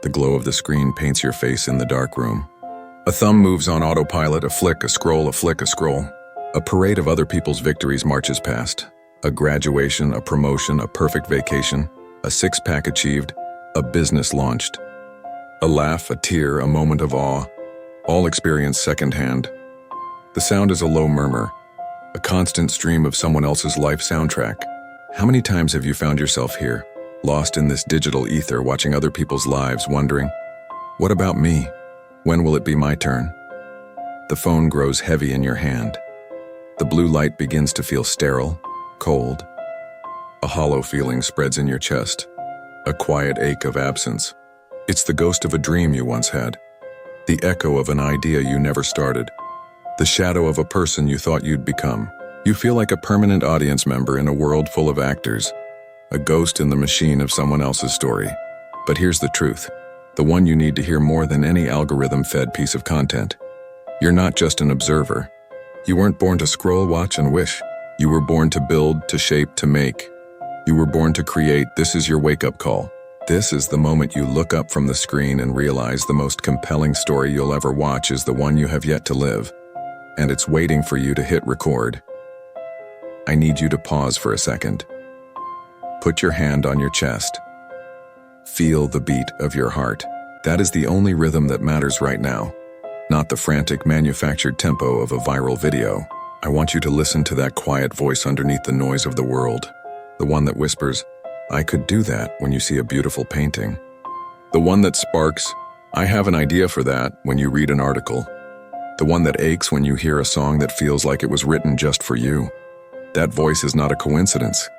The glow of the screen paints your face in the dark room. A thumb moves on autopilot, a flick, a scroll, a flick, a scroll. A parade of other people's victories marches past. A graduation, a promotion, a perfect vacation, a six-pack achieved, a business launched. A laugh, a tear, a moment of awe, all experienced secondhand. The sound is a low murmur, a constant stream of someone else's life soundtrack. How many times have you found yourself here, lost in this digital ether, watching other people's lives, wondering, what about me? When will it be my turn? The phone grows heavy in your hand. The blue light begins to feel sterile, cold. A hollow feeling spreads in your chest, a quiet ache of absence. It's the ghost of a dream you once had, the echo of an idea you never started, the shadow of a person you thought you'd become. You feel like a permanent audience member in a world full of actors, a ghost in the machine of someone else's story. But here's the truth, the one you need to hear more than any algorithm-fed piece of content. You're not just an observer. You weren't born to scroll, watch, and wish. You were born to build, to shape, to make. You were born to create. This is your wake-up call. This is the moment you look up from the screen and realize the most compelling story you'll ever watch is the one you have yet to live. And it's waiting for you to hit record. I need you to pause for a second. Put your hand on your chest. Feel the beat of your heart. That is the only rhythm that matters right now, not the frantic manufactured tempo of a viral video. I want you to listen to that quiet voice underneath the noise of the world, the one that whispers, I could do that, when you see a beautiful painting. The one that sparks, I have an idea for that, when you read an article. The one that aches when you hear a song that feels like it was written just for you. That voice is not a coincidence.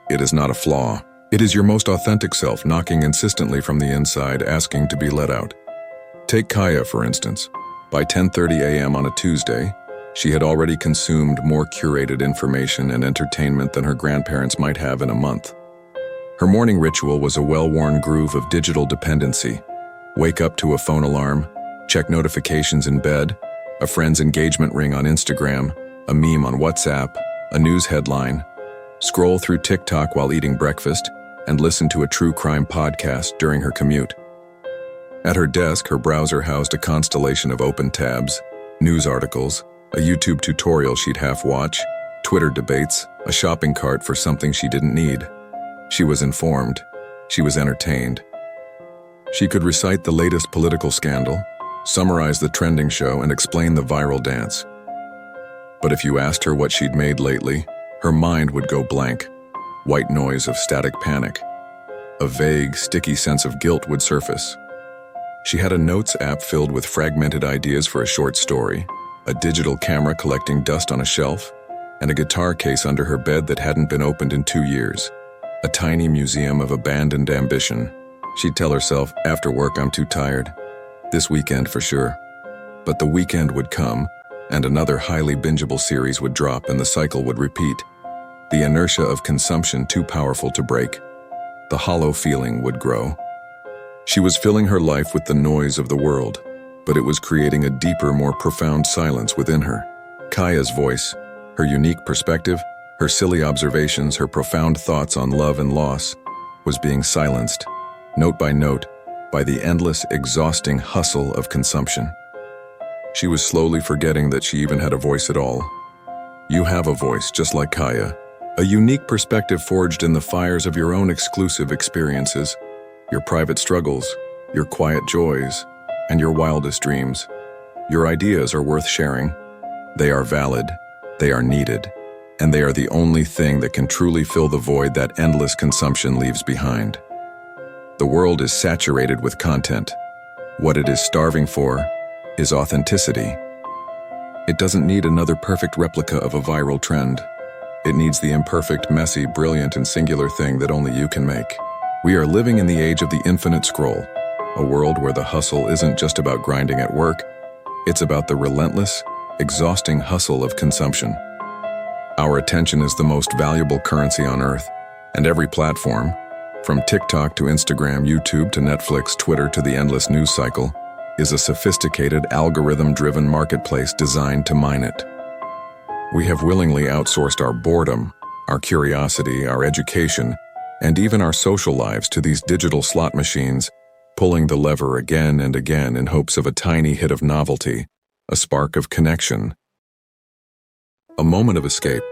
It is not a flaw. It is your most authentic self knocking insistently from the inside, asking to be let out. Take Kaya, for instance. By 10:30 a.m. on a Tuesday, she had already consumed more curated information and entertainment than her grandparents might have in a month. Her morning ritual was a well-worn groove of digital dependency. Wake up to a phone alarm, check notifications in bed, a friend's engagement ring on Instagram, a meme on WhatsApp, a news headline, scroll through TikTok while eating breakfast, and listen to a true crime podcast during her commute. At her desk, her browser housed a constellation of open tabs, news articles, a YouTube tutorial she'd half watch, Twitter debates, a shopping cart for something she didn't need. She was informed. She was entertained. She could recite the latest political scandal, summarize the trending show, and explain the viral dance. But if you asked her what she'd made lately, her mind would go blank. White noise of static panic. A vague, sticky sense of guilt would surface. She had a notes app filled with fragmented ideas for a short story, a digital camera collecting dust on a shelf, and a guitar case under her bed that hadn't been opened in 2 years. A tiny museum of abandoned ambition. She'd tell herself, after work I'm too tired. This weekend for sure. But the weekend would come, and another highly bingeable series would drop and the cycle would repeat. The inertia of consumption too powerful to break. The hollow feeling would grow. She was filling her life with the noise of the world, but it was creating a deeper, more profound silence within her. Kaya's voice, her unique perspective, her silly observations, her profound thoughts on love and loss, was being silenced, note by note, by the endless, exhausting hustle of consumption. She was slowly forgetting that she even had a voice at all. You have a voice, just like Kaya, a unique perspective forged in the fires of your own exclusive experiences, your private struggles, your quiet joys, and your wildest dreams. Your ideas are worth sharing. They are valid, they are needed, and they are the only thing that can truly fill the void that endless consumption leaves behind. The world is saturated with content. What it is starving for is authenticity. It doesn't need another perfect replica of a viral trend. It needs the imperfect, messy, brilliant, and singular thing that only you can make. We are living in the age of the infinite scroll, a world where the hustle isn't just about grinding at work, it's about the relentless, exhausting hustle of consumption. Our attention is the most valuable currency on earth, and every platform, from TikTok to Instagram, YouTube to Netflix, Twitter to the endless news cycle, is a sophisticated, algorithm-driven marketplace designed to mine it. We have willingly outsourced our boredom, our curiosity, our education, and even our social lives to these digital slot machines, pulling the lever again and again in hopes of a tiny hit of novelty, a spark of connection, a moment of escape.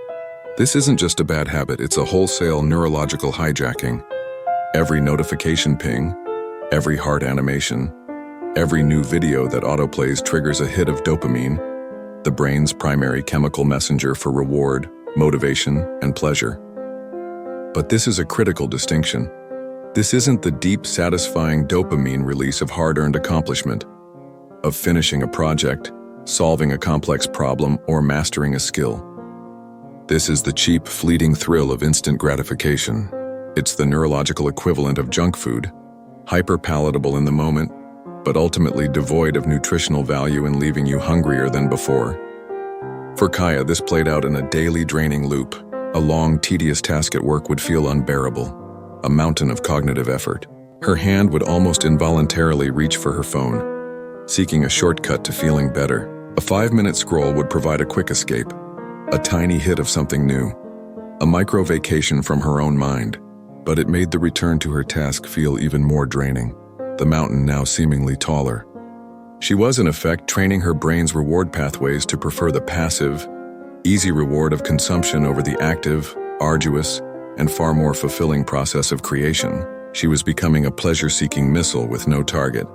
This isn't just a bad habit, it's a wholesale neurological hijacking. Every notification ping, every heart animation, every new video that autoplays triggers a hit of dopamine, the brain's primary chemical messenger for reward, motivation, and pleasure. But this is a critical distinction. This isn't the deep, satisfying dopamine release of hard-earned accomplishment, of finishing a project, solving a complex problem, or mastering a skill. This is the cheap, fleeting thrill of instant gratification. It's the neurological equivalent of junk food, hyper-palatable in the moment, but ultimately devoid of nutritional value and leaving you hungrier than before. For Kaya, this played out in a daily draining loop. A long, tedious task at work would feel unbearable, a mountain of cognitive effort. Her hand would almost involuntarily reach for her phone, seeking a shortcut to feeling better. A 5-minute scroll would provide a quick escape, a tiny hit of something new, a micro-vacation from her own mind. But it made the return to her task feel even more draining, the mountain now seemingly taller. She was, in effect, training her brain's reward pathways to prefer the passive, easy reward of consumption over the active, arduous, and far more fulfilling process of creation. She was becoming a pleasure-seeking missile with no target,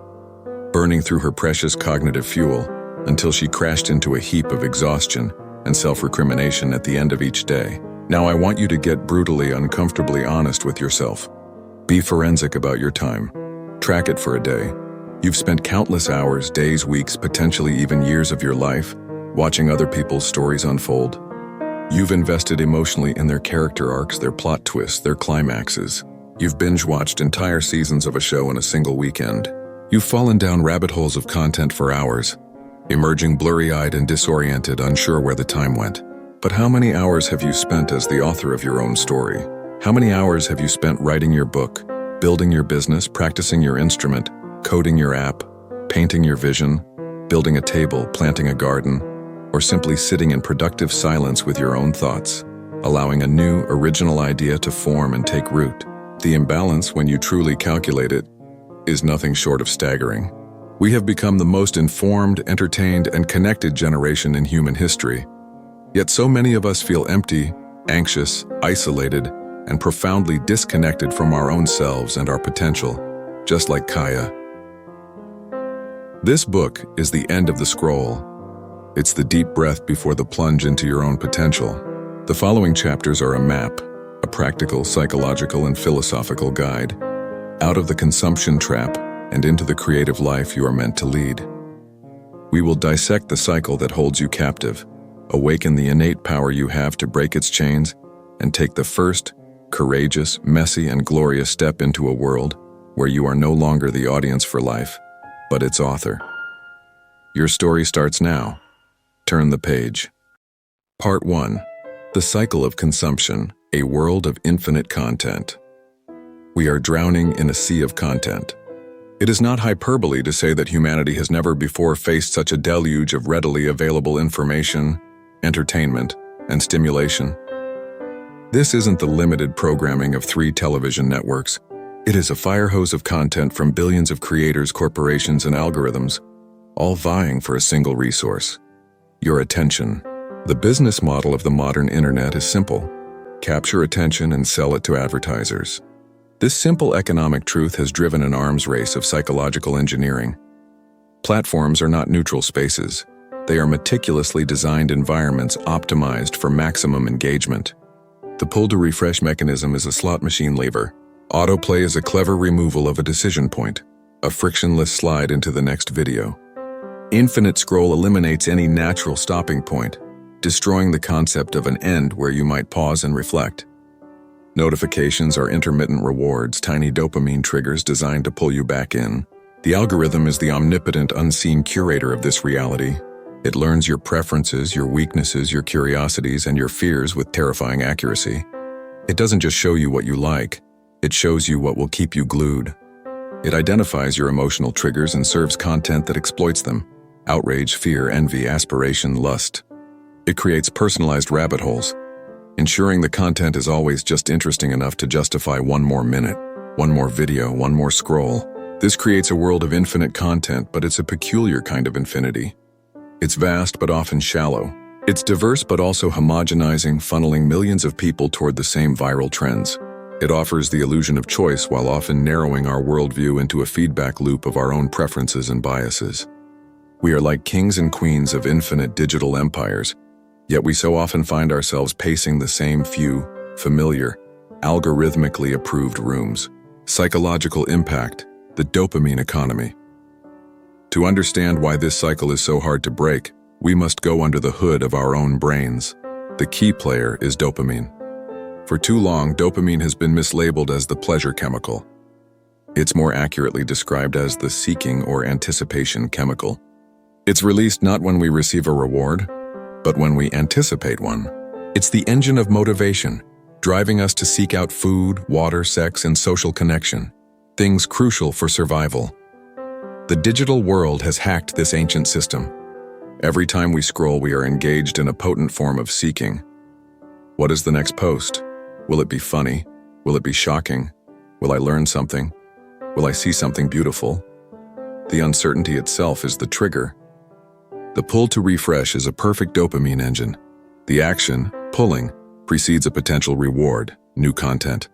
burning through her precious cognitive fuel until she crashed into a heap of exhaustion and self-recrimination at the end of each day. Now I want you to get brutally, uncomfortably honest with yourself. Be forensic about your time. Track it for a day. You've spent countless hours, days, weeks, potentially even years of your life watching other people's stories unfold. You've invested emotionally in their character arcs, their plot twists, their climaxes. You've binge-watched entire seasons of a show in a single weekend. You've fallen down rabbit holes of content for hours, emerging blurry-eyed and disoriented, unsure where the time went. But how many hours have you spent as the author of your own story? How many hours have you spent writing your book, building your business, practicing your instrument, coding your app, painting your vision, building a table, planting a garden, or simply sitting in productive silence with your own thoughts, allowing a new, original idea to form and take root? The imbalance, when you truly calculate it, is nothing short of staggering. We have become the most informed, entertained, and connected generation in human history. Yet so many of us feel empty, anxious, isolated, and profoundly disconnected from our own selves and our potential, just like Kaya. This book is the end of the scroll. It's the deep breath before the plunge into your own potential. The following chapters are a map, a practical, psychological, and philosophical guide, out of the consumption trap and into the creative life you are meant to lead. We will dissect the cycle that holds you captive, awaken the innate power you have to break its chains, and take the first, courageous, messy, and glorious step into a world where you are no longer the audience for life, but its author. Your story starts now. Turn the page. Part 1. The Cycle of Consumption, a World of Infinite Content. We are drowning in a sea of content. It is not hyperbole to say that humanity has never before faced such a deluge of readily available information, entertainment, and stimulation. This isn't the limited programming of 3 television networks. It is a fire hose of content from billions of creators, corporations, and algorithms, all vying for a single resource: your attention. The business model of the modern internet is simple: capture attention and sell it to advertisers. This simple economic truth has driven an arms race of psychological engineering. Platforms are not neutral spaces. They are meticulously designed environments optimized for maximum engagement. The pull-to-refresh mechanism is a slot machine lever. Autoplay is a clever removal of a decision point, a frictionless slide into the next video. Infinite scroll eliminates any natural stopping point, destroying the concept of an end where you might pause and reflect. Notifications are intermittent rewards, tiny dopamine triggers designed to pull you back in. The algorithm is the omnipotent, unseen curator of this reality. It learns your preferences, your weaknesses, your curiosities, and your fears with terrifying accuracy. It doesn't just show you what you like, it shows you what will keep you glued. It identifies your emotional triggers and serves content that exploits them: outrage, fear, envy, aspiration, lust. It creates personalized rabbit holes, ensuring the content is always just interesting enough to justify one more minute, one more video, one more scroll. This creates a world of infinite content, but it's a peculiar kind of infinity. It's vast but often shallow. It's diverse but also homogenizing, funneling millions of people toward the same viral trends. It offers the illusion of choice while often narrowing our worldview into a feedback loop of our own preferences and biases. We are like kings and queens of infinite digital empires, yet we so often find ourselves pacing the same few, familiar, algorithmically approved rooms. Psychological impact, the dopamine economy. To understand why this cycle is so hard to break, we must go under the hood of our own brains. The key player is dopamine. For too long, dopamine has been mislabeled as the pleasure chemical. It's more accurately described as the seeking or anticipation chemical. It's released not when we receive a reward, but when we anticipate one. It's the engine of motivation, driving us to seek out food, water, sex, and social connection, things crucial for survival. The digital world has hacked this ancient system. Every time we scroll, we are engaged in a potent form of seeking. What is the next post? Will it be funny? Will it be shocking? Will I learn something? Will I see something beautiful? The uncertainty itself is the trigger. The pull to refresh is a perfect dopamine engine. The action, pulling, precedes a potential reward, new content.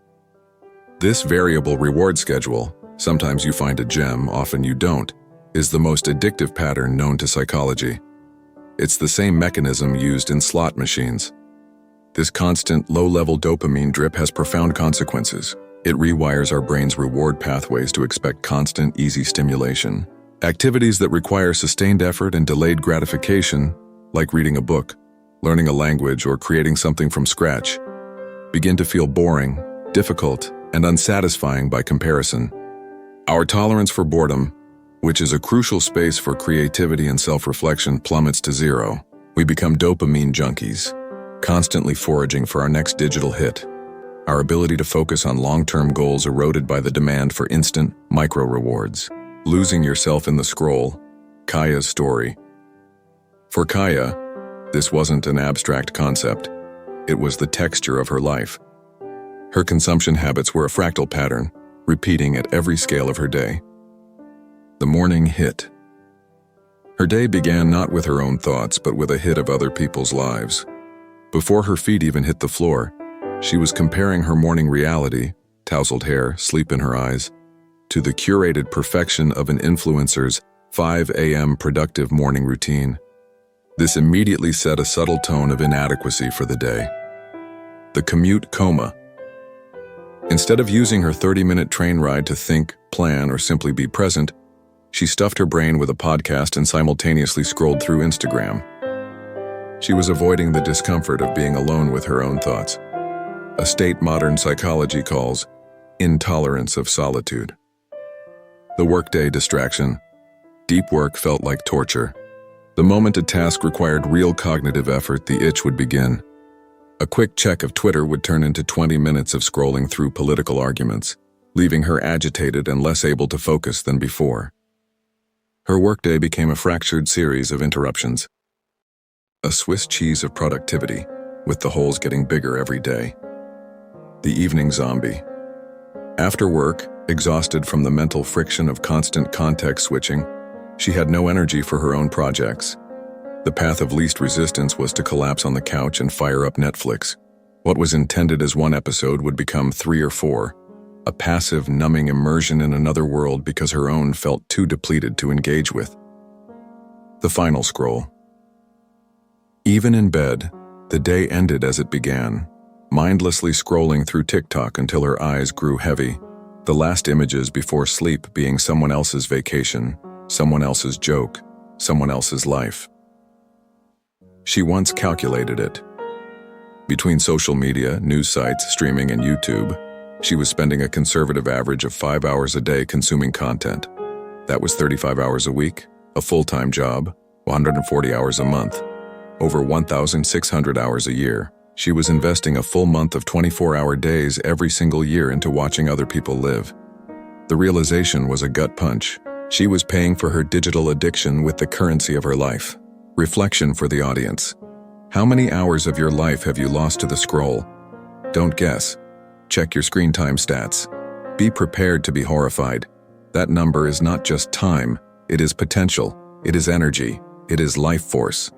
This variable reward schedule, sometimes you find a gem, often you don't, is the most addictive pattern known to psychology. It's the same mechanism used in slot machines. This constant, low-level dopamine drip has profound consequences. It rewires our brain's reward pathways to expect constant, easy stimulation. Activities that require sustained effort and delayed gratification, like reading a book, learning a language, or creating something from scratch, begin to feel boring, difficult, and unsatisfying by comparison. Our tolerance for boredom, which is a crucial space for creativity and self-reflection, plummets to zero. We become dopamine junkies, constantly foraging for our next digital hit. Our ability to focus on long-term goals eroded by the demand for instant, micro-rewards. Losing yourself in the scroll, Kaya's story. For Kaya, this wasn't an abstract concept. It was the texture of her life. Her consumption habits were a fractal pattern, repeating at every scale of her day. The morning hit. Her day began not with her own thoughts, but with a hit of other people's lives. Before her feet even hit the floor, she was comparing her morning reality, tousled hair, sleep in her eyes, to the curated perfection of an influencer's 5 a.m. productive morning routine. This immediately set a subtle tone of inadequacy for the day. The commute coma. Instead of using her 30-minute train ride to think, plan, or simply be present, she stuffed her brain with a podcast and simultaneously scrolled through Instagram. She was avoiding the discomfort of being alone with her own thoughts, a state modern psychology calls intolerance of solitude. The workday distraction. Deep work felt like torture. The moment a task required real cognitive effort, the itch would begin. A quick check of Twitter would turn into 20 minutes of scrolling through political arguments, leaving her agitated and less able to focus than before. Her workday became a fractured series of interruptions. A Swiss cheese of productivity, with the holes getting bigger every day. The evening zombie. After work, exhausted from the mental friction of constant context switching, she had no energy for her own projects. The path of least resistance was to collapse on the couch and fire up Netflix. What was intended as one episode would become 3 or 4. A passive, numbing immersion in another world because her own felt too depleted to engage with. The final scroll. Even in bed, the day ended as it began, mindlessly scrolling through TikTok until her eyes grew heavy, the last images before sleep being someone else's vacation, someone else's joke, someone else's life. She once calculated it. Between social media, news sites, streaming, and YouTube, she was spending a conservative average of 5 hours a day consuming content. That was 35 hours a week, a full-time job, 140 hours a month, over 1,600 hours a year. She was investing a full month of 24-hour days every single year into watching other people live. The realization was a gut punch. She was paying for her digital addiction with the currency of her life. Reflection for the audience. How many hours of your life have you lost to the scroll? Don't guess. Check your screen time stats. Be prepared to be horrified. That number is not just time, it is potential, it is energy, it is life force.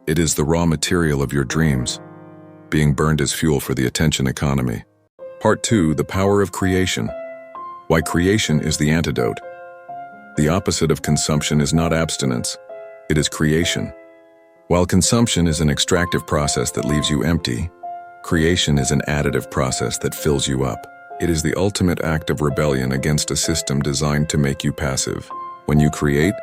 It is the raw material of your dreams, being burned as fuel for the attention economy. Part 2, the power of creation. Why creation is the antidote. The opposite of consumption is not abstinence, it is creation. While consumption is an extractive process that leaves you empty, creation is an additive process that fills you up. It is the ultimate act of rebellion against a system designed to make you passive. When you create,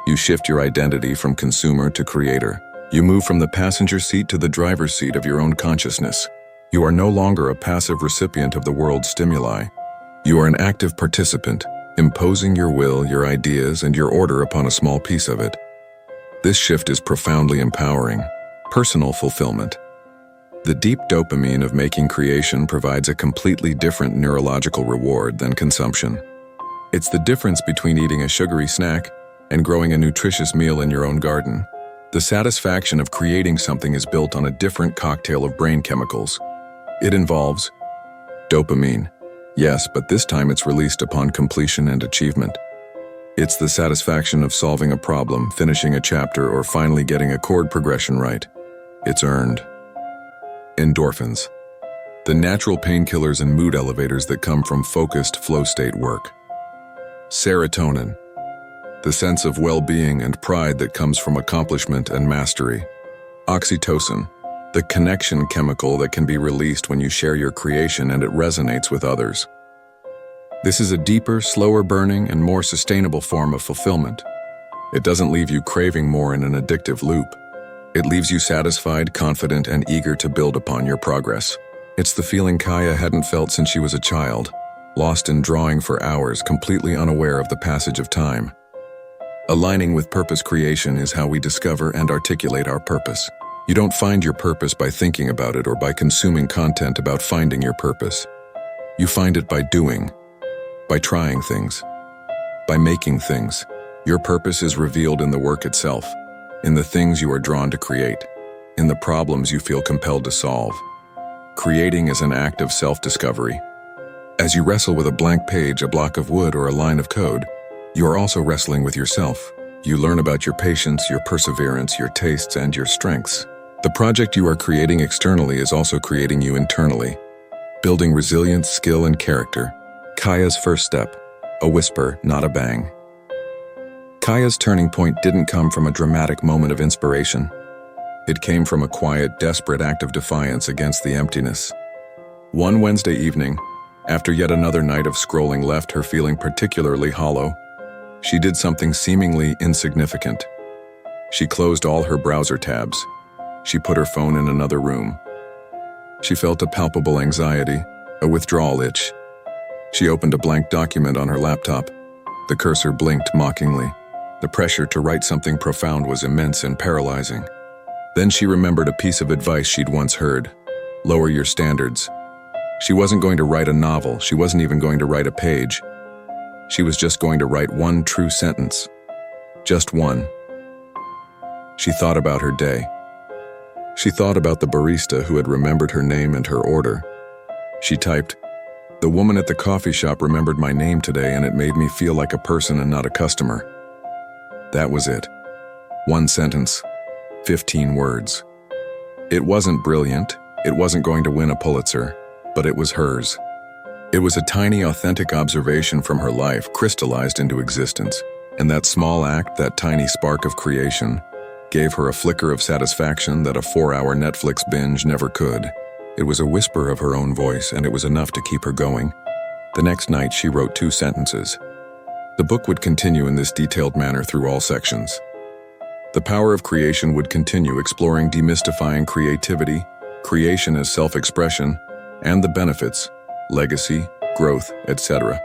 you shift your identity from consumer to creator. You move from the passenger seat to the driver's seat of your own consciousness. You are no longer a passive recipient of the world's stimuli. You are an active participant, imposing your will, your ideas, and your order upon a small piece of it. This shift is profoundly empowering. Personal fulfillment. The deep dopamine of making creation provides a completely different neurological reward than consumption. It's the difference between eating a sugary snack and growing a nutritious meal in your own garden. The satisfaction of creating something is built on a different cocktail of brain chemicals. It involves dopamine. Yes, but this time it's released upon completion and achievement. It's the satisfaction of solving a problem, finishing a chapter, or finally getting a chord progression right. It's earned. Endorphins. The natural painkillers and mood elevators that come from focused flow state work. Serotonin. The sense of well-being and pride that comes from accomplishment and mastery. Oxytocin. The connection chemical that can be released when you share your creation and it resonates with others. This is a deeper, slower burning, and more sustainable form of fulfillment. It doesn't leave you craving more in an addictive loop. It leaves you satisfied, confident, and eager to build upon your progress. It's the feeling Kaya hadn't felt since she was a child, lost in drawing for hours, completely unaware of the passage of time. Aligning with purpose creation is how we discover and articulate our purpose. You don't find your purpose by thinking about it or by consuming content about finding your purpose. You find it by doing, by trying things, by making things. Your purpose is revealed in the work itself, in the things you are drawn to create, in the problems you feel compelled to solve. Creating is an act of self-discovery. As you wrestle with a blank page, a block of wood, or a line of code, you are also wrestling with yourself. You learn about your patience, your perseverance, your tastes, and your strengths. The project you are creating externally is also creating you internally, building resilience, skill, and character. Kaya's first step, a whisper, not a bang. Kaya's turning point didn't come from a dramatic moment of inspiration. It came from a quiet, desperate act of defiance against the emptiness. One Wednesday evening, after yet another night of scrolling left her feeling particularly hollow, she did something seemingly insignificant. She closed all her browser tabs. She put her phone in another room. She felt a palpable anxiety, a withdrawal itch. She opened a blank document on her laptop. The cursor blinked mockingly. The pressure to write something profound was immense and paralyzing. Then she remembered a piece of advice she'd once heard. Lower your standards. She wasn't going to write a novel. She wasn't even going to write a page. She was just going to write one true sentence. Just one. She thought about her day. She thought about the barista who had remembered her name and her order. She typed, "The woman at the coffee shop remembered my name today and it made me feel like a person and not a customer." That was it. One sentence, 15 words. It wasn't brilliant, it wasn't going to win a Pulitzer, but it was hers. It was a tiny, authentic observation from her life crystallized into existence, and that small act, that tiny spark of creation, gave her a flicker of satisfaction that a 4-hour Netflix binge never could. It was a whisper of her own voice, and it was enough to keep her going. The next night, she wrote 2 sentences. The book would continue in this detailed manner through all sections. The power of creation would continue exploring demystifying creativity, creation as self-expression, and the benefits, legacy, growth, etc.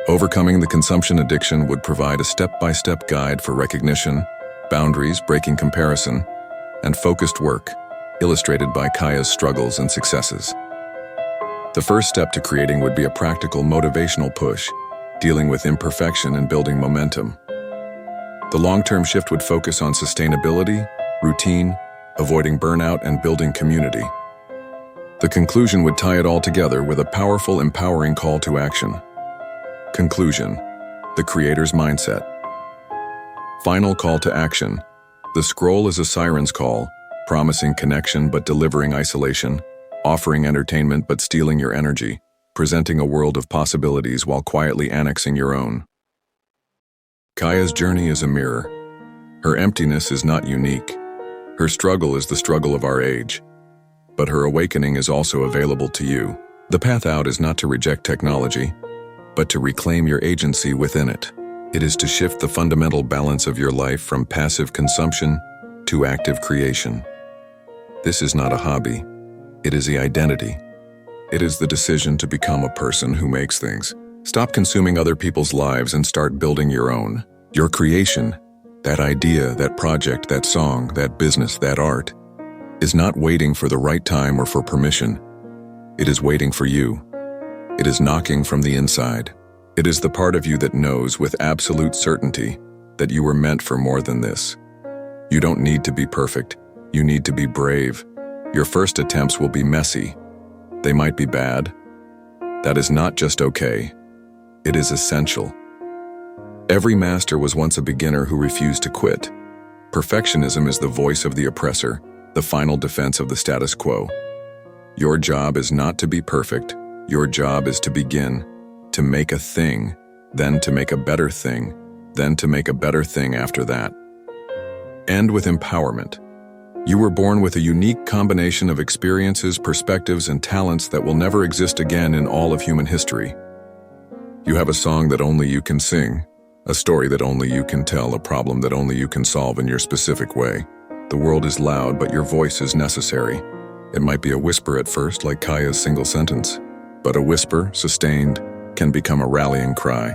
Overcoming the consumption addiction would provide a step-by-step guide for recognition, boundaries, breaking comparison, and focused work, illustrated by Kaya's struggles and successes. The first step to creating would be a practical motivational push, dealing with imperfection and building momentum. The long-term shift would focus on sustainability, routine, avoiding burnout, and building community. The conclusion would tie it all together with a powerful, empowering call to action. Conclusion. The creator's mindset. Final call to action. The scroll is a siren's call, promising connection but delivering isolation, offering entertainment but stealing your energy, presenting a world of possibilities while quietly annexing your own. Kaya's journey is a mirror. Her emptiness is not unique. Her struggle is the struggle of our age. But her awakening is also available to you. The path out is not to reject technology, but to reclaim your agency within it. It is to shift the fundamental balance of your life from passive consumption to active creation. This is not a hobby. It is the identity. It is the decision to become a person who makes things. Stop consuming other people's lives and start building your own. Your creation, that idea, that project, that song, that business, that art, is not waiting for the right time or for permission. It is waiting for you. It is knocking from the inside. It is the part of you that knows with absolute certainty that you were meant for more than this. You don't need to be perfect. You need to be brave. Your first attempts will be messy. They might be bad. That is not just okay. It is essential. Every master was once a beginner who refused to quit. Perfectionism is the voice of the oppressor, the final defense of the status quo. Your job is not to be perfect. Your job is to begin, to make a thing, then to make a better thing, then to make a better thing after that. End with empowerment. You were born with a unique combination of experiences, perspectives, and talents that will never exist again in all of human history. You have a song that only you can sing, a story that only you can tell, a problem that only you can solve in your specific way. The world is loud, but your voice is necessary. It might be a whisper at first, like Kaya's single sentence, but a whisper, sustained, can become a rallying cry.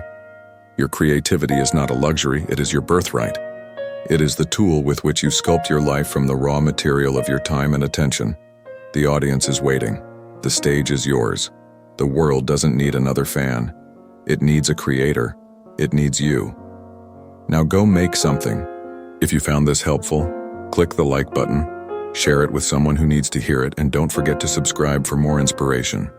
Your creativity is not a luxury, it is your birthright. It is the tool with which you sculpt your life from the raw material of your time and attention. The audience is waiting. The stage is yours. The world doesn't need another fan. It needs a creator. It needs you. Now go make something. If you found this helpful, click the like button, share it with someone who needs to hear it, and don't forget to subscribe for more inspiration.